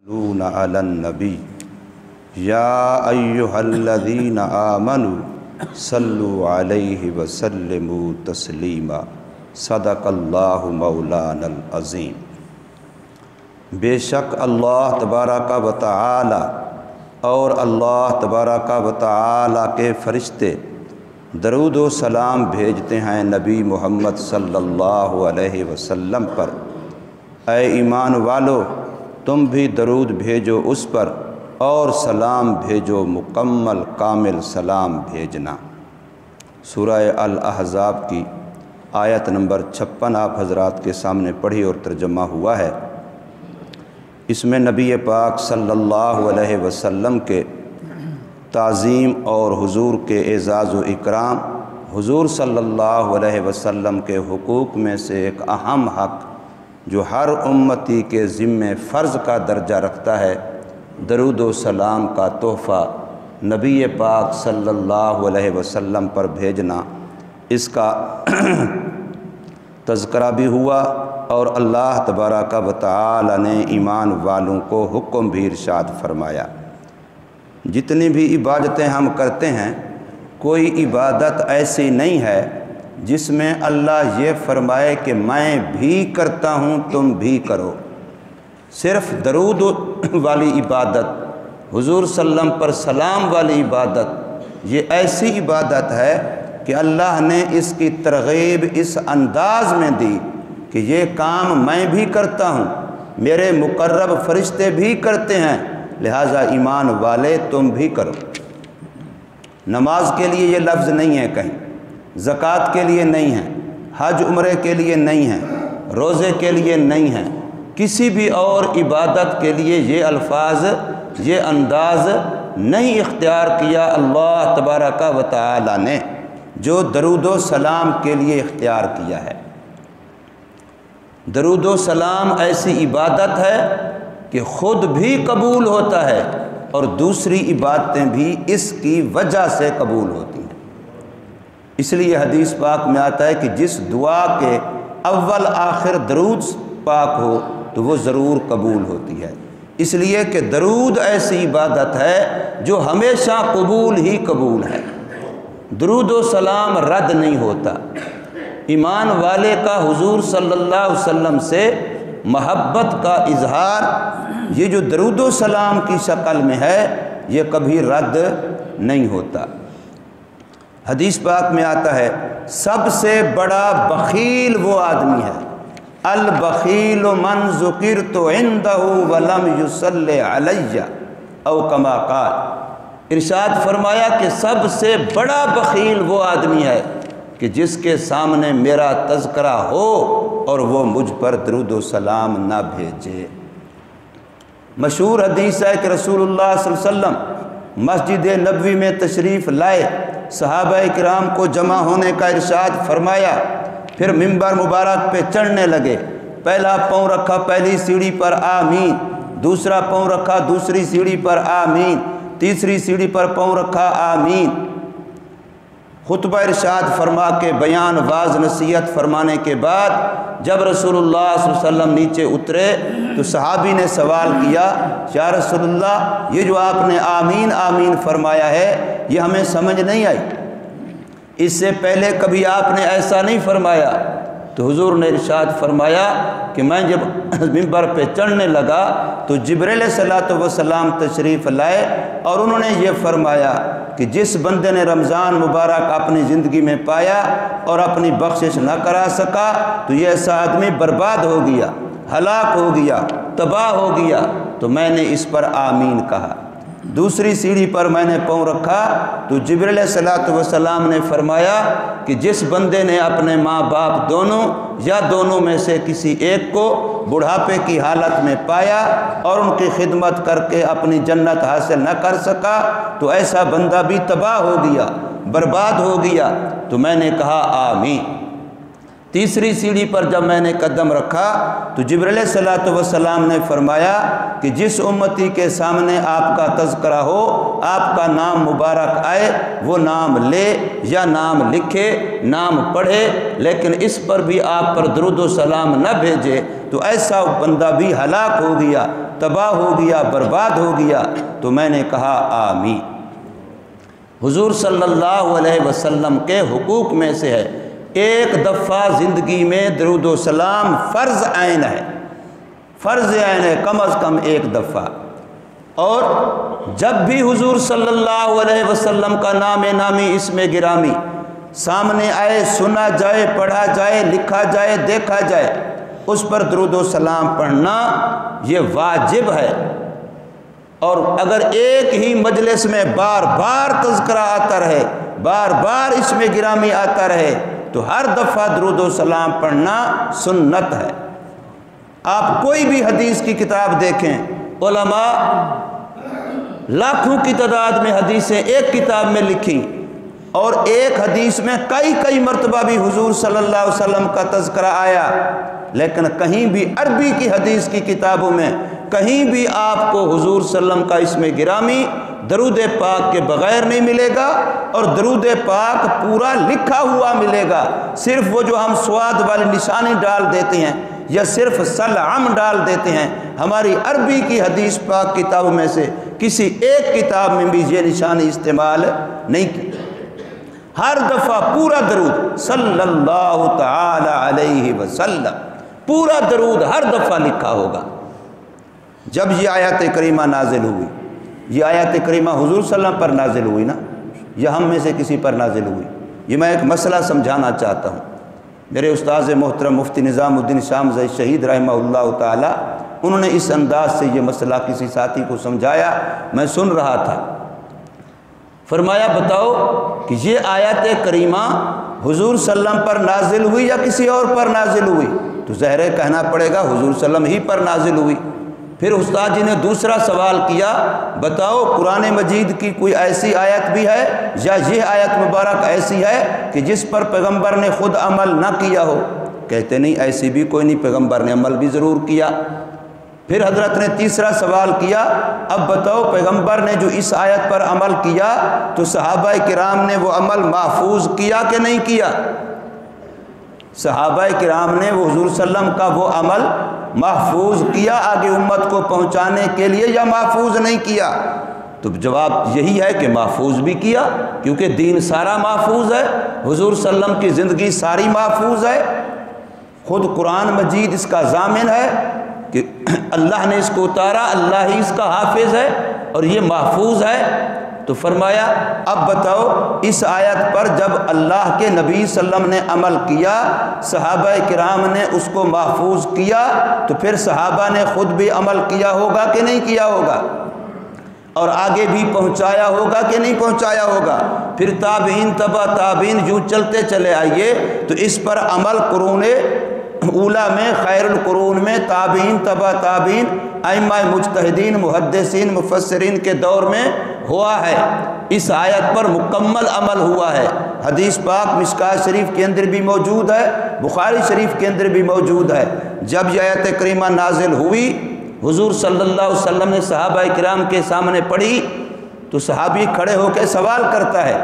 يصلون على النبي يا أيها الذين آمنوا صلوا عليه وسلموا تسلیما صدق اللہ مولانا العظیم۔ بے شک اللہ تبارک و تعالی اور اللہ تبارک و تعالی کے فرشتے درود و سلام بھیجتے ہیں نبی محمد صلی اللہ علیہ وسلم پر۔ اے ایمان والو، تم بھی درود بھیجو اس پر اور سلام بھیجو، مکمل کامل سلام بھیجنا۔ سورہ الاحزاب کی آیت نمبر 56 آپ حضرات کے سامنے پڑھی اور ترجمہ ہوا ہے۔ اس میں نبی پاک صلی اللہ علیہ وسلم کے تعظیم اور حضور کے اعزاز و اکرام، حضور صلی اللہ علیہ وسلم کے حقوق میں سے ایک اہم حق جو ہر امتی کے ذمے فرض کا درجہ رکھتا ہے، درود و سلام کا تحفہ نبی پاک صلی اللہ علیہ وسلم پر بھیجنا، اس کا تذکرہ بھی ہوا اور اللہ تبارک و تعالی نے ایمان والوں کو حکم بھی ارشاد فرمایا۔ جتنی بھی عبادتیں ہم کرتے ہیں، کوئی عبادت ایسی نہیں ہے جس میں اللہ یہ فرمائے کہ میں بھی کرتا ہوں تم بھی کرو۔ صرف درود والی عبادت، حضور صلی اللہ علیہ وسلم پر سلام والی عبادت، یہ ایسی عبادت ہے کہ اللہ نے اس کی ترغیب اس انداز میں دی کہ یہ کام میں بھی کرتا ہوں، میرے مقرب فرشتے بھی کرتے ہیں، لہٰذا ایمان والے تم بھی کرو۔ نماز کے لیے یہ لفظ نہیں ہے کہیں، زکوٰۃ کے لیے نہیں ہے، حج عمرے کے لیے نہیں ہے، روزے کے لیے نہیں ہے، کسی بھی اور عبادت کے لیے یہ الفاظ، یہ انداز نہیں اختیار کیا اللہ تبارک و تعالی نے، جو درود و سلام کے لیے اختیار کیا ہے۔ درود و سلام ایسی عبادت ہے کہ خود بھی قبول ہوتا ہے اور دوسری عبادتیں بھی اس کی وجہ سے قبول ہوتی ہیں۔ اس لیے حدیث پاک میں آتا ہے کہ جس دعا کے اول آخر درود پاک ہو تو وہ ضرور قبول ہوتی ہے، اس لیے کہ درود ایسی عبادت ہے جو ہمیشہ قبول ہی قبول ہے۔ درود و سلام رد نہیں ہوتا۔ ایمان والے کا حضور صلی اللہ علیہ وسلم سے محبت کا اظہار یہ جو درود و سلام کی شکل میں ہے، یہ کبھی رد نہیں ہوتا۔ حدیث پاک میں آتا ہے سب سے بڑا بخیل وہ آدمی ہے، البخیل من ذکرت عنده ولم یصلی علی او کما قال۔ ارشاد فرمایا کہ سب سے بڑا بخیل وہ آدمی ہے کہ جس کے سامنے میرا تذکرہ ہو اور وہ مجھ پر درود و سلام نہ بھیجے۔ مشہور حدیث ہے کہ رسول اللہ صلی اللہ علیہ وسلم مسجد نبوی میں تشریف لائے، صحابہ کرام کو جمع ہونے کا ارشاد فرمایا، پھر منبر مبارک پہ چڑھنے لگے، پہلا پاؤں رکھا پہلی سیڑھی پر آمین، دوسرا پاؤں رکھا دوسری سیڑھی پر آمین، تیسری سیڑھی پر پاؤں رکھا آمین۔ خطبہ ارشاد فرما کے بیان واز نصیحت فرمانے کے بعد جب رسول اللہ صلی اللہ علیہ وسلم نیچے اترے تو صحابی نے سوال کیا، یا رسول اللہ یہ جو آپ نے آمین آمین فرمایا ہے یہ ہمیں سمجھ نہیں آئی، اس سے پہلے کبھی آپ نے ایسا نہیں فرمایا۔ تو حضور نے ارشاد فرمایا کہ میں جب منبر پہ چڑھنے لگا تو جبریل صلی وسلام تشریف لائے اور انہوں نے یہ فرمایا کہ جس بندے نے رمضان مبارک اپنی زندگی میں پایا اور اپنی بخشش نہ کرا سکا تو یہ ایسا آدمی برباد ہو گیا، ہلاک ہو گیا، تباہ ہو گیا، تو میں نے اس پر آمین کہا۔ دوسری سیڑھی پر میں نے پاؤں رکھا تو جبریل صلی وسلام نے فرمایا کہ جس بندے نے اپنے ماں باپ دونوں یا دونوں میں سے کسی ایک کو بڑھاپے کی حالت میں پایا اور ان کی خدمت کر کے اپنی جنت حاصل نہ کر سکا تو ایسا بندہ بھی تباہ ہو گیا، برباد ہو گیا، تو میں نے کہا آمین۔ تیسری سیڑھی پر جب میں نے قدم رکھا تو جبریل صلی اللہ علیہ وسلم نے فرمایا کہ جس امتی کے سامنے آپ کا تذکرہ ہو، آپ کا نام مبارک آئے، وہ نام لے یا نام لکھے، نام پڑھے، لیکن اس پر بھی آپ پر درود و سلام نہ بھیجے تو ایسا بندہ بھی ہلاک ہو گیا، تباہ ہو گیا، برباد ہو گیا، تو میں نے کہا آمین۔ حضور صلی اللہ علیہ وسلم کے حقوق میں سے ہے ایک دفعہ زندگی میں درود و سلام فرض عین ہے، فرض عین ہے، کم از کم ایک دفعہ۔ اور جب بھی حضور صلی اللہ علیہ وسلم کا نام نامی اسم گرامی سامنے آئے، سنا جائے، پڑھا جائے، لکھا جائے، دیکھا جائے، اس پر درود و سلام پڑھنا یہ واجب ہے۔ اور اگر ایک ہی مجلس میں بار بار تذکرہ آتا رہے، بار بار اسم گرامی آتا رہے، تو ہر دفعہ درود و سلام پڑھنا سنت ہے۔ آپ کوئی بھی حدیث کی کتاب دیکھیں، علماء لاکھوں کی تعداد میں حدیثیں ایک کتاب میں لکھیں، اور ایک حدیث میں کئی مرتبہ بھی حضور صلی اللہ علیہ وسلم کا تذکرہ آیا، لیکن کہیں بھی عربی کی حدیث کی کتابوں میں کہیں بھی آپ کو حضور صلی اللہ علیہ وسلم کا اسم گرامی درود پاک کے بغیر نہیں ملے گا، اور درود پاک پورا لکھا ہوا ملے گا۔ صرف وہ جو ہم سواد والی نشانی ڈال دیتے ہیں یا صرف سلام ڈال دیتے ہیں، ہماری عربی کی حدیث پاک کتابوں میں سے کسی ایک کتاب میں بھی یہ نشانی استعمال نہیں کی۔ ہر دفعہ پورا درود صلی اللہ تعالی علیہ وسلم، پورا درود ہر دفعہ لکھا ہوگا۔ جب یہ آیات کریمہ نازل ہوئی، یہ آیات کریمہ حضور صلی اللہ علیہ وسلم پر نازل ہوئی نا، یا ہم میں سے کسی پر نازل ہوئی؟ یہ میں ایک مسئلہ سمجھانا چاہتا ہوں۔ میرے استاذ محترم مفتی نظام الدین شام زئی شہید رحمہ اللہ تعالی، انہوں نے اس انداز سے یہ مسئلہ کسی ساتھی کو سمجھایا، میں سن رہا تھا۔ فرمایا بتاؤ کہ یہ آیات کریمہ حضور صلی اللہ علیہ وسلم پر نازل ہوئی یا کسی اور پر نازل ہوئی؟ تو ظاہر ہے کہنا پڑے گا حضور صلی اللہ علیہ وسلم ہی پر نازل ہوئی۔ پھر استاد جی نے دوسرا سوال کیا، بتاؤ قرآن مجید کی کوئی ایسی آیت بھی ہے یا یہ آیت مبارک ایسی ہے کہ جس پر پیغمبر نے خود عمل نہ کیا ہو؟ کہتے نہیں، ایسی بھی کوئی نہیں، پیغمبر نے عمل بھی ضرور کیا۔ پھر حضرت نے تیسرا سوال کیا، اب بتاؤ پیغمبر نے جو اس آیت پر عمل کیا تو صحابہ کرام نے وہ عمل محفوظ کیا کہ نہیں کیا؟ صحابہ کرام نے وہ حضور صلی اللہ علیہ وسلم کا وہ عمل محفوظ کیا آگے امت کو پہنچانے کے لیے، یا محفوظ نہیں کیا؟ تو جواب یہی ہے کہ محفوظ بھی کیا، کیونکہ دین سارا محفوظ ہے، حضور صلی اللہ علیہ وسلم کی زندگی ساری محفوظ ہے۔ خود قرآن مجید اس کا ضامن ہے کہ اللہ نے اس کو اتارا، اللہ ہی اس کا حافظ ہے، اور یہ محفوظ ہے۔ تو فرمایا اب بتاؤ اس آیت پر جب اللہ کے نبی صلی اللہ علیہ وسلم نے عمل کیا، صحابہ کرام نے اس کو محفوظ کیا، تو پھر صحابہ نے خود بھی عمل کیا ہوگا کہ نہیں کیا ہوگا؟ اور آگے بھی پہنچایا ہوگا کہ نہیں پہنچایا ہوگا؟ پھر تابعین، تبع تابعین، یوں چلتے چلے آئیے تو اس پر عمل قرون اولا میں، خیر القرون میں، تابعین، تبع تابعین، ائمہ مجتہدین، محدثین، مفسرین کے دور میں ہوا ہے۔ اس آیت پر مکمل عمل ہوا ہے۔ حدیث پاک مشکوٰۃ شریف کے اندر بھی موجود ہے، بخاری شریف کے اندر بھی موجود ہے۔ جب یہ آیت کریمہ نازل ہوئی، حضور صلی اللہ علیہ وسلم نے صحابہ کرام کے سامنے پڑھی، تو صحابی کھڑے ہو کے سوال کرتا ہے،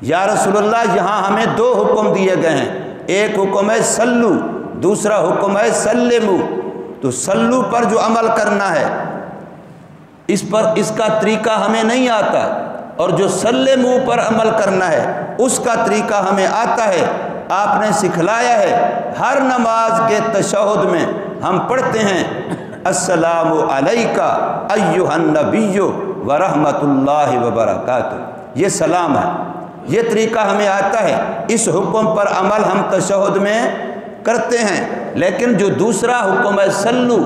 یا رسول اللہ یہاں ہمیں دو حکم دیے گئے ہیں، ایک حکم ہے سلو، دوسرا حکم ہے سلمو۔ تو سلو پر جو عمل کرنا ہے اس کا طریقہ ہمیں نہیں آتا، اور جو سلمو پر عمل کرنا ہے اس کا طریقہ ہمیں آتا ہے، آپ نے سکھلایا ہے۔ ہر نماز کے تشہد میں ہم پڑھتے ہیں السلام علیکہ ایھا النبی ورحمۃ اللہ وبرکاتہ، یہ سلام ہے، یہ طریقہ ہمیں آتا ہے۔ اس حکم پر عمل ہم تشہد میں کرتے ہیں، لیکن جو دوسرا حکم ہے سلو،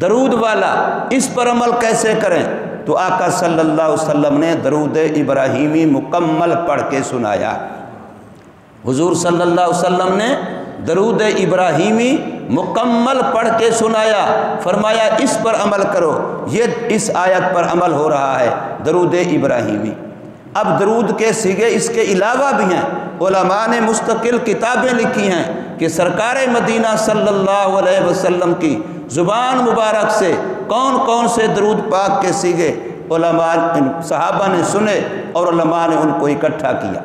درود والا، اس پر عمل کیسے کریں؟ تو آقا صلی اللہ علیہ وسلم نے درود ابراہیمی مکمل پڑھ کے سنایا۔ حضور صلی اللہ علیہ وسلم نے درود ابراہیمی مکمل پڑھ کے سنایا، فرمایا اس پر عمل کرو۔ یہ اس آیت پر عمل ہو رہا ہے، درود ابراہیمی۔ اب درود کے صیغے اس کے علاوہ بھی ہیں، علماء نے مستقل کتابیں لکھی ہیں کہ سرکار مدینہ صلی اللہ علیہ وسلم کی زبان مبارک سے کون کون سے درود پاک کے صیغے علماء صحابہ نے سنے اور علماء نے ان کو اکٹھا کیا۔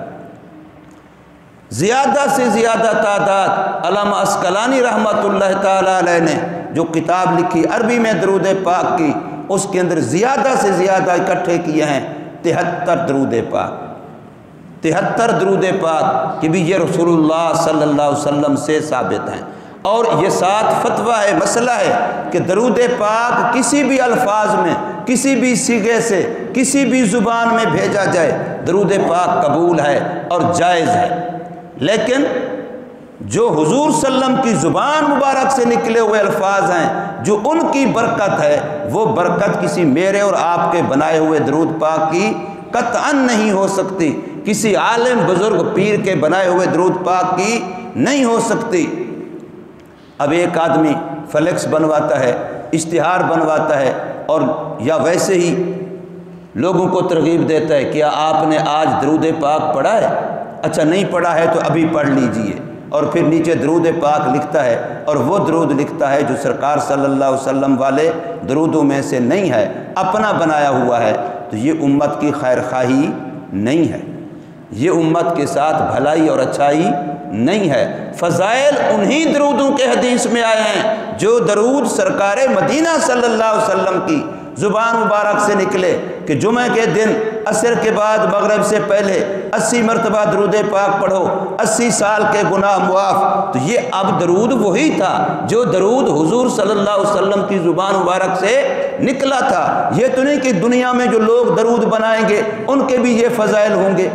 زیادہ سے زیادہ تعداد علامہ عسقلانی رحمۃ اللہ تعالی علیہ نے جو کتاب لکھی عربی میں درود پاک کی، اس کے اندر زیادہ سے زیادہ اکٹھے کیے ہیں 73 درود پاک، 73 درود پاک کہ بھی یہ رسول اللہ صلی اللہ علیہ وسلم سے ثابت ہیں۔ اور یہ ساتھ فتویٰ ہے، مسئلہ ہے کہ درود پاک کسی بھی الفاظ میں، کسی بھی صیغے سے، کسی بھی زبان میں بھیجا جائے، درود پاک قبول ہے اور جائز ہے۔ لیکن جو حضور صلی اللہ علیہ وسلم کی زبان مبارک سے نکلے ہوئے الفاظ ہیں، جو ان کی برکت ہے، وہ برکت کسی میرے اور آپ کے بنائے ہوئے درود پاک کی قطعاً نہیں ہو سکتی، کسی عالم بزرگ پیر کے بنائے ہوئے درود پاک کی نہیں ہو سکتی۔ اب ایک آدمی فلیکس بنواتا ہے، اشتہار بنواتا ہے، اور یا ویسے ہی لوگوں کو ترغیب دیتا ہے، کیا آپ نے آج درود پاک پڑھا ہے؟ اچھا نہیں پڑھا ہے تو ابھی پڑھ لیجئے، اور پھر نیچے درود پاک لکھتا ہے، اور وہ درود لکھتا ہے جو سرکار صلی اللہ علیہ وسلم والے درودوں میں سے نہیں ہے، اپنا بنایا ہوا ہے، تو یہ امت کی خیر خواہی نہیں ہے، یہ امت کے ساتھ بھلائی اور اچھائی نہیں ہے۔ فضائل انہی درودوں کے حدیث میں آئے ہیں جو درود سرکار مدینہ صلی اللہ علیہ وسلم کی زبان مبارک سے نکلے کہ جمعہ کے دن عصر کے بعد مغرب سے پہلے 80 مرتبہ درود پاک پڑھو، 80 سال کے گناہ معاف۔ تو یہ اب درود وہی تھا جو درود حضور صلی اللہ علیہ وسلم کی زبان مبارک سے نکلا تھا۔ یہ تو نہیں کہ دنیا میں جو لوگ درود بنائیں گے ان کے بھی یہ فضائل ہوں گے۔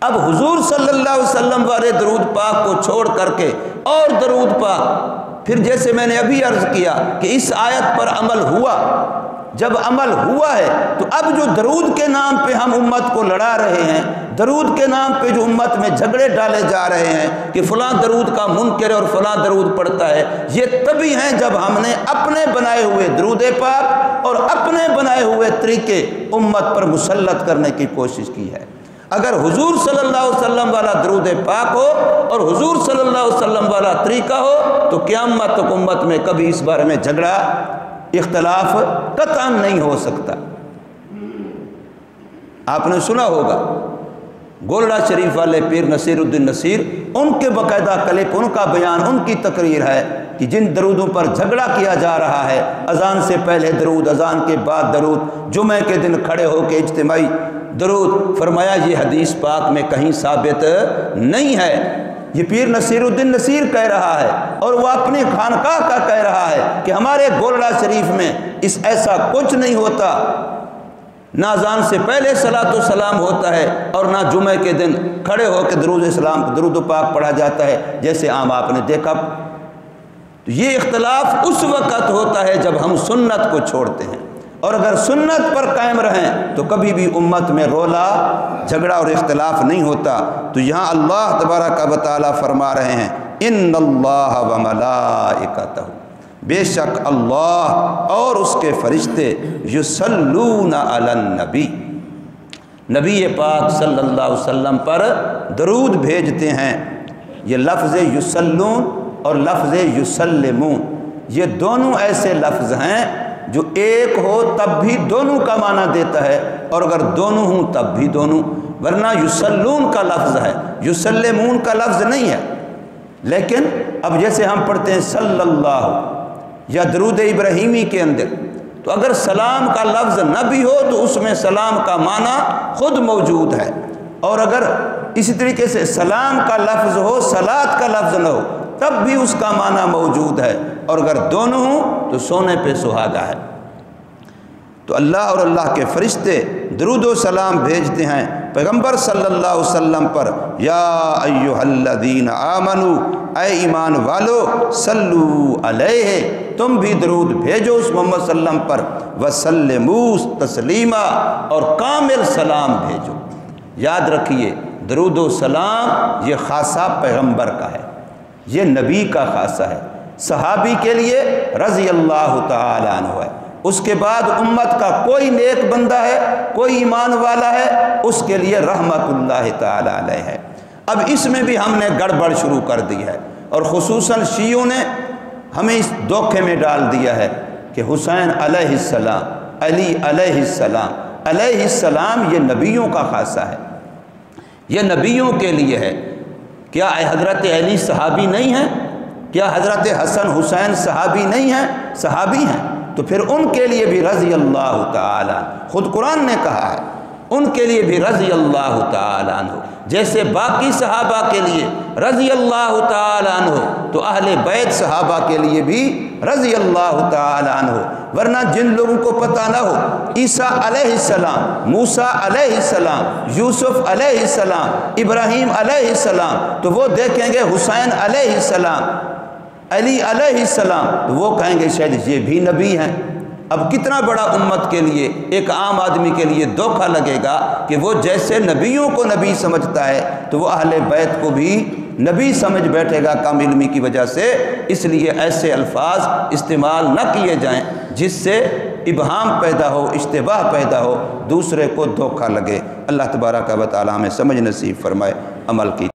اب حضور صلی اللہ علیہ وسلم والے درود پاک کو چھوڑ کر کے اور درود پاک، پھر جیسے میں نے ابھی عرض کیا کہ اس آیت پر عمل ہوا، جب عمل ہوا ہے تو اب جو درود کے نام پہ ہم امت کو لڑا رہے ہیں، درود کے نام پہ جو امت میں جھگڑے ڈالے جا رہے ہیں کہ فلاں درود کا منکر اور فلاں درود پڑھتا ہے، یہ تبھی ہیں جب ہم نے اپنے بنائے ہوئے درود پاک اور اپنے بنائے ہوئے طریقے امت پر مسلط کرنے کی کوشش کی ہے۔ اگر حضور صلی اللہ علیہ وسلم والا درود پاک ہو اور حضور صلی اللہ علیہ وسلم والا طریقہ ہو تو قیامت تک امت میں کبھی اس بارے میں جھگڑا، اختلاف قطعاً نہیں ہو سکتا۔ آپ نے سنا ہوگا گولڑا شریف والے پیر نصیر الدین نصیر، ان کے باقاعدہ کلپ، ان کا بیان، ان کی تقریر ہے کہ جن درودوں پر جھگڑا کیا جا رہا ہے، اذان سے پہلے درود، اذان کے بعد درود، جمعہ کے دن کھڑے ہو کے اجتماعی درود، فرمایا یہ حدیث پاک میں کہیں ثابت نہیں ہے۔ یہ پیر نصیر الدین نصیر کہہ رہا ہے اور وہ اپنی خانقاہ کا کہہ رہا ہے کہ ہمارے گولڑا شریف میں اس ایسا کچھ نہیں ہوتا، نہ اذان سے پہلے صلاۃ و سلام ہوتا ہے اور نہ جمعہ کے دن کھڑے ہو کے درود و پاک پڑھا جاتا ہے جیسے عام آپ نے دیکھا۔ تو یہ اختلاف اس وقت ہوتا ہے جب ہم سنت کو چھوڑتے ہیں، اور اگر سنت پر قائم رہیں تو کبھی بھی امت میں رولا، جھگڑا اور اختلاف نہیں ہوتا۔ تو یہاں اللہ تبارک و تعالیٰ فرما رہے ہیں ان اللہ و ملائکتہ، بے شک اللہ اور اس کے فرشتے یصلون علی النبی، نبی پاک صلی اللہ علیہ وسلم پر درود بھیجتے ہیں۔ یہ لفظ یصلون اور لفظ یسلمون، یہ دونوں ایسے لفظ ہیں جو ایک ہو تب بھی دونوں کا معنی دیتا ہے، اور اگر دونوں ہوں تب بھی دونوں، ورنہ یصلون کا لفظ ہے، یسلمون کا لفظ نہیں ہے۔ لیکن اب جیسے ہم پڑھتے ہیں صلی اللہ یا درود ابراہیمی کے اندر، تو اگر سلام کا لفظ نہ بھی ہو تو اس میں سلام کا معنی خود موجود ہے، اور اگر اسی طریقے سے سلام کا لفظ ہو، صلات کا لفظ نہ ہو تب بھی اس کا معنی موجود ہے، اور اگر دونوں ہوں تو سونے پہ سہاگا ہے۔ تو اللہ اور اللہ کے فرشتے درود و سلام بھیجتے ہیں پیغمبر صلی اللہ علیہ وسلم پر۔ یا ایھا الذین آمنوا، اے ایمان والو، صلو علیہ، تم بھی درود بھیجو اس محمد صلی اللہ علیہ وسلم پر، وسلموا تسلیما، اور کامل سلام بھیجو۔ یاد رکھیے درود و سلام یہ خاصہ پیغمبر کا ہے، یہ نبی کا خاصہ ہے، صحابی کے لیے رضی اللہ تعالی عنہ ہے، اس کے بعد امت کا کوئی نیک بندہ ہے، کوئی ایمان والا ہے، اس کے لیے رحمت اللہ تعالی علیہ ہے۔ اب اس میں بھی ہم نے گڑبڑ شروع کر دی ہے، اور خصوصاً شیعوں نے ہمیں اس دھوکے میں ڈال دیا ہے کہ حسین علیہ السلام، علی علیہ السلام یہ نبیوں کا خاصہ ہے، یہ نبیوں کے لیے ہے۔ کیا حضرت علی صحابی نہیں ہیں؟ کیا حضرت حسن حسین صحابی نہیں ہیں؟ صحابی ہیں، تو پھر ان کے لیے بھی رضی اللہ تعالیٰ عنہ، خود قرآن نے کہا ہے ان کے لیے بھی رضی اللہ تعالیٰ عنہ، جیسے باقی صحابہ کے لیے رضی اللہ تعالیٰ عنہ، تو اہل بیت صحابہ کے لیے بھی رضی اللہ تعالیٰ عنہ۔ ورنہ جن لوگوں کو پتہ نہ ہو عیسیٰ علیہ السلام، موسیٰ علیہ السلام، یوسف علیہ السلام، ابراہیم علیہ السلام، تو وہ دیکھیں گے حسین علیہ السلام، علی علیہ السلام، تو وہ کہیں گے شاید یہ بھی نبی ہیں۔ اب کتنا بڑا امت کے لیے، ایک عام آدمی کے لیے دھوکہ لگے گا کہ وہ جیسے نبیوں کو نبی سمجھتا ہے تو وہ اہل بیت کو بھی نبی سمجھ بیٹھے گا کم علمی کی وجہ سے۔ اس لیے ایسے الفاظ استعمال نہ کیے جائیں جس سے ابہام پیدا ہو، اشتباہ پیدا ہو، دوسرے کو دھوکہ لگے۔ اللہ تبارک و تعالی ہمیں سمجھ نصیب فرمائے، عمل کی